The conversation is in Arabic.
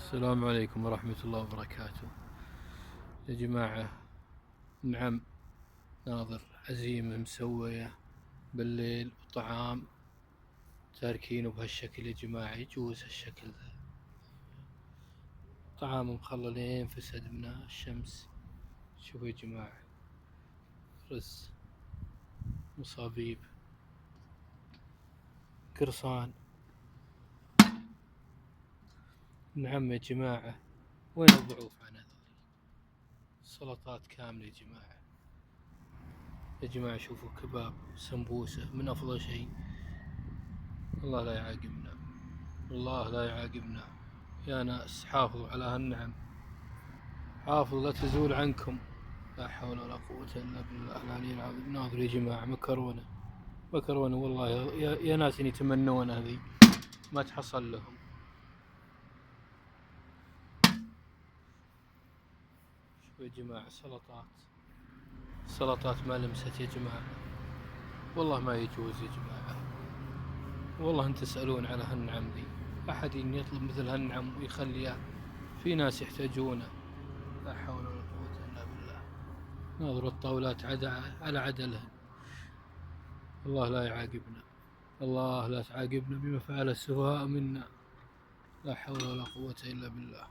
السلام عليكم ورحمة الله وبركاته. يا جماعة، نعم، ناظر عزيمة مسوية بالليل وطعام تاركينه بهالشكل. يا جماعة يجوز هالشكل ذا؟ طعام مخللين فسد من الشمس. شوفوا يا جماعة، رز، مصابيب، قرصان. نعم يا جماعة، وين الضعوف عن هذول؟ سلطات كاملة يا جماعة. يا جماعة شوفوا، كباب، سمبوسة، من أفضل شيء. الله لا يعاقبنا، الله لا يعاقبنا. يا ناس حافظوا على هالنعم، حافظوا لا تزول عنكم. لا حول ولا قوة إلا بالله العلي العظيم. ناظر يا جماعة، مكرونة مكرونة والله. يا ناس يتمنون هذه ما تحصل لهم. شوفوا يا جماعة، سلطات ما لمست يا جماعة. والله ما يجوز يا جماعة. والله أنت تسألون على هالنعم ذي، أحد يطلب مثل هالنعم ويخليها؟ في ناس يحتاجونه. لا حول ولا قوة إلا بالله. ناظر الطاولات على عدلهن. الله لا يعاقبنا، الله لا تعاقبنا بما فعل السفهاء منا. لا حول ولا قوة إلا بالله.